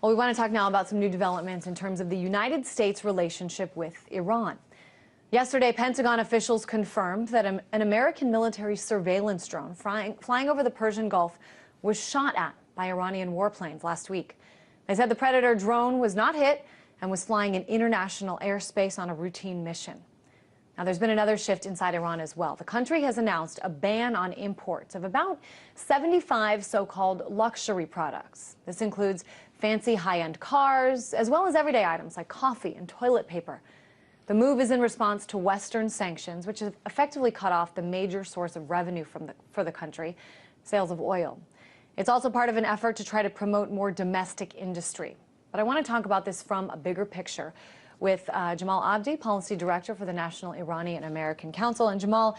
Well, we want to talk now about some new developments in terms of the United States' relationship with Iran. Yesterday, Pentagon officials confirmed that an American military surveillance drone flying over the Persian Gulf was shot at by Iranian warplanes last week. They said the Predator drone was not hit and was flying in international airspace on a routine mission. Now, there's been another shift inside Iran as well. The country has announced a ban on imports of about 75 so-called luxury products. This includes fancy high-end cars, as well as everyday items like coffee and toilet paper. The move is in response to Western sanctions, which have effectively cut off the major source of revenue for the country, sales of oil. It's also part of an effort to try to promote more domestic industry. But I want to talk about this from a bigger picture with Jamal Abdi, Policy Director for the National Iranian American Council. And Jamal,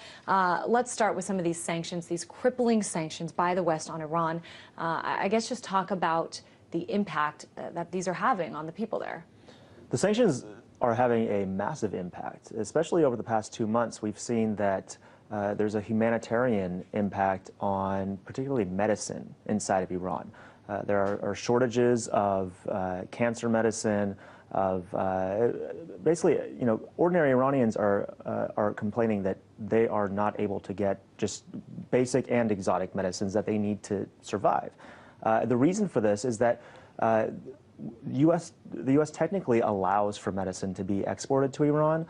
let's start with some of these sanctions, these crippling sanctions by the West on Iran. I guess just talk about the impact that these are having on the people there. The sanctions are having a massive impact, especially over the past 2 months. We've seen that there's a humanitarian impact on particularly medicine inside of Iran. There are shortages of cancer medicine, of basically, ordinary Iranians are complaining that they are not able to get just basic and exotic medicines that they need to survive. The reason for this is that the U.S. technically allows for medicine to be exported to Iran.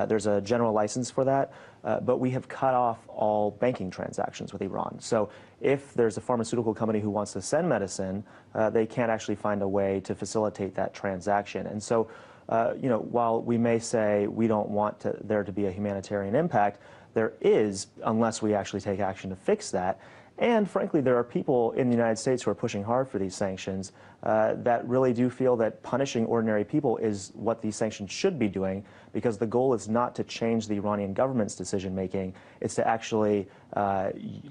There's a general license for that, but we have cut off all banking transactions with Iran. So if there's a pharmaceutical company who wants to send medicine, they can't actually find a way to facilitate that transaction. And so, while we may say we don't want there to be a humanitarian impact, there is, unless we actually take action to fix that. And frankly, there are people in the United States who are pushing hard for these sanctions that really do feel that punishing ordinary people is what these sanctions should be doing, because the goal is not to change the Iranian government's decision-making. It's to actually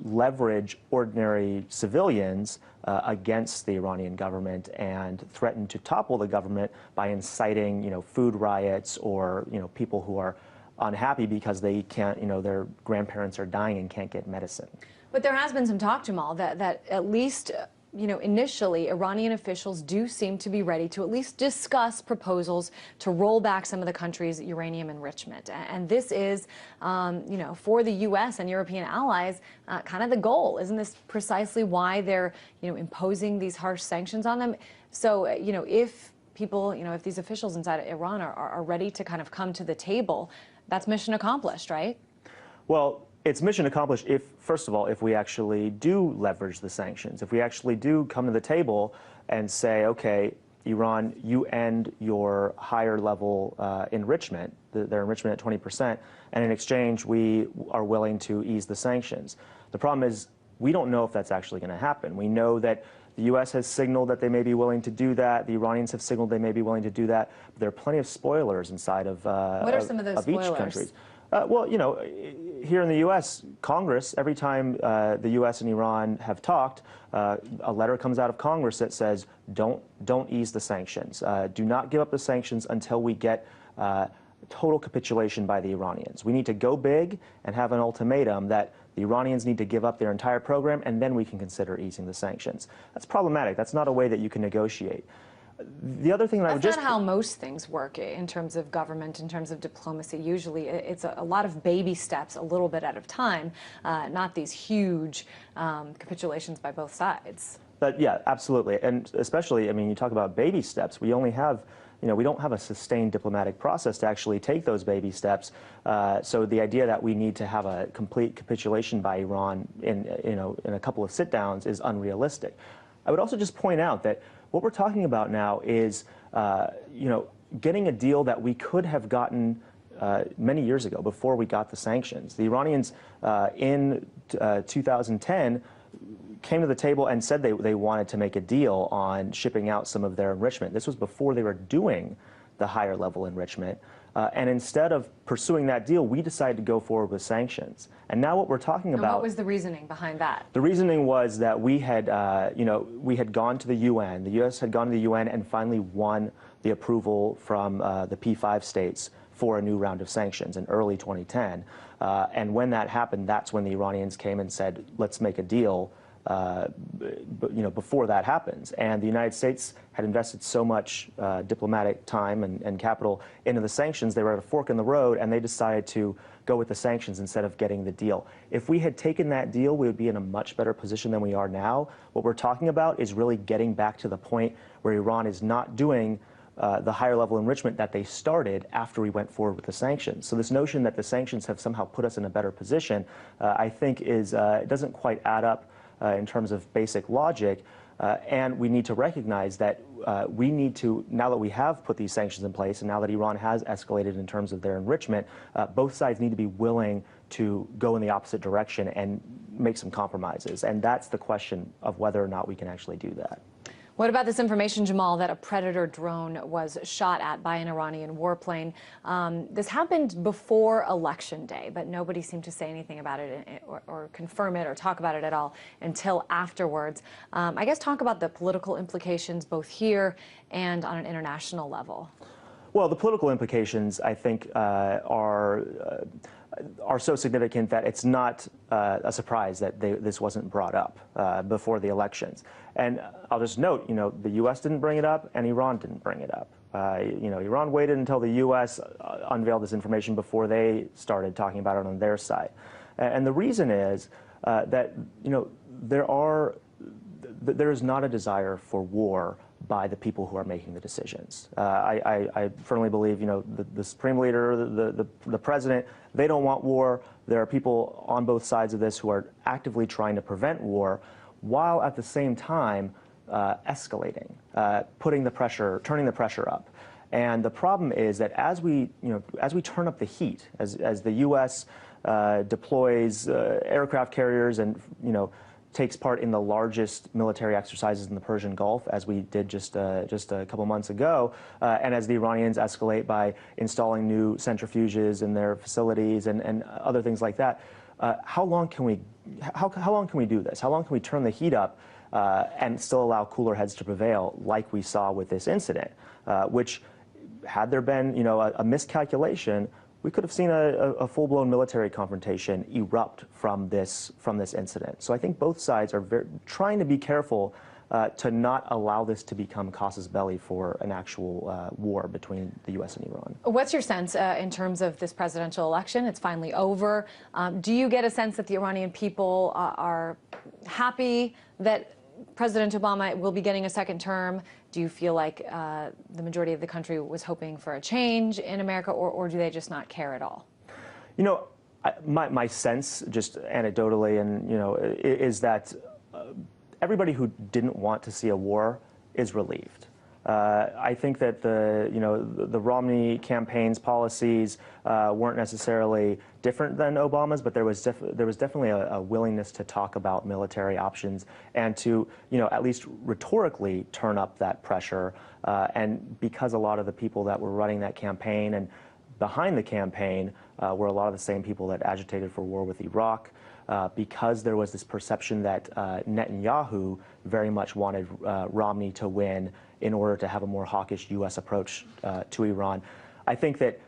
leverage ordinary civilians against the Iranian government and threaten to topple the government by inciting, food riots or, people who are unhappy because they can't, their grandparents are dying and can't get medicine. But there has been some talk, Jamal, that at least, initially, Iranian officials do seem to be ready to at least discuss proposals to roll back some of the country's uranium enrichment. And this is, for the U.S. and European allies, kind of the goal. Isn't this precisely why they're, imposing these harsh sanctions on them? So, if people, if these officials inside Iran are ready to kind of come to the table, that's mission accomplished, right? Well, it's mission accomplished if, first of all, if we actually do leverage the sanctions, if we actually do come to the table and say, okay, Iran, you end your higher level enrichment, their enrichment at 20%, and in exchange, we are willing to ease the sanctions. The problem is we don't know if that's actually going to happen. We know that the U.S. has signaled that they may be willing to do that. The Iranians have signaled they may be willing to do that. But there are plenty of spoilers inside of what are some of those spoilers? Each country. Well, here in the U.S., Congress, every time the U.S. and Iran have talked, a letter comes out of Congress that says, don't ease the sanctions. Do not give up the sanctions until we get total capitulation by the Iranians. We need to go big and have an ultimatum that the Iranians need to give up their entire program, and then we can consider easing the sanctions. That's problematic. That's not a way that you can negotiate. The other thing that I would just... That's not how most things work in terms of government, in terms of diplomacy. Usually it's a lot of baby steps, a little bit at a time, not these huge capitulations by both sides. But yeah, absolutely. And especially, you talk about baby steps. We only have, we don't have a sustained diplomatic process to actually take those baby steps. So the idea that we need to have a complete capitulation by Iran in a couple of sit-downs is unrealistic. I would also just point out that what we're talking about now is, getting a deal that we could have gotten many years ago before we got the sanctions. The Iranians in 2010 came to the table and said they wanted to make a deal on shipping out some of their enrichment. This was before they were doing the higher level enrichment. And instead of pursuing that deal, we decided to go forward with sanctions. And now what we're talking about... What was the reasoning behind that? The reasoning was that we had, we had gone to the UN. The U.S. had gone to the UN and finally won the approval from the P5 states for a new round of sanctions in early 2010. And when that happened, that's when the Iranians came and said, let's make a deal before that happens. And the United States had invested so much diplomatic time and capital into the sanctions. They were at a fork in the road, and they decided to go with the sanctions instead of getting the deal. If we had taken that deal, we would be in a much better position than we are now. What we're talking about is really getting back to the point where Iran is not doing the higher level enrichment that they started after we went forward with the sanctions. So this notion that the sanctions have somehow put us in a better position, I think it doesn't quite add up in terms of basic logic. And we need to recognize that we need to, now that we have put these sanctions in place and now that Iran has escalated in terms of their enrichment, both sides need to be willing to go in the opposite direction and make some compromises. And that's the question of whether or not we can actually do that. What about this information, Jamal, that a Predator drone was shot at by an Iranian warplane? This happened before Election Day, but nobody seemed to say anything about it or confirm it or talk about it at all until afterwards. I guess talk about the political implications both here and on an international level. Well, the political implications, I think, are so significant that it's not a surprise that this wasn't brought up before the elections. And I'll just note, the U.S. didn't bring it up and Iran didn't bring it up. Iran waited until the U.S. unveiled this information before they started talking about it on their side. And the reason is that, there is not a desire for war by the people who are making the decisions. I firmly believe, the Supreme Leader, the President, they don't want war. There are people on both sides of this who are actively trying to prevent war, while at the same time escalating, turning the pressure up. And the problem is that as we turn up the heat, as the U.S. Deploys aircraft carriers and takes part in the largest military exercises in the Persian Gulf, as we did just a couple months ago, and as the Iranians escalate by installing new centrifuges in their facilities and other things like that, how long can we do this? How long can we turn the heat up and still allow cooler heads to prevail, like we saw with this incident, which, had there been a miscalculation, we could have seen a full-blown military confrontation erupt from this incident. So I think both sides are trying to be careful to not allow this to become casus belli for an actual war between the U.S. and Iran. What's your sense in terms of this presidential election? It's finally over. Do you get a sense that the Iranian people are happy that President Obama will be getting a second term? Do you feel like the majority of the country was hoping for a change in America, or do they just not care at all? My sense, just anecdotally, and is that everybody who didn't want to see a war is relieved. I think that the Romney campaign's policies weren't necessarily different than Obama's, but there was definitely a willingness to talk about military options and to at least rhetorically turn up that pressure. And because a lot of the people that were running that campaign and behind the campaign were a lot of the same people that agitated for war with Iraq, because there was this perception that Netanyahu very much wanted Romney to win in order to have a more hawkish U.S. approach to Iran. I think that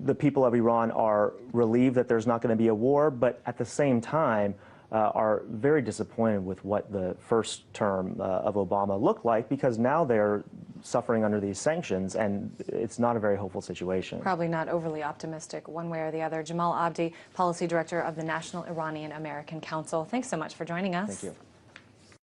the people of Iran are relieved that there's not going to be a war, but at the same time are very disappointed with what the first term of Obama looked like, because now they're suffering under these sanctions, and it's not a very hopeful situation. Probably not overly optimistic one way or the other. Jamal Abdi, Policy Director of the National Iranian American Council, thanks so much for joining us. Thank you.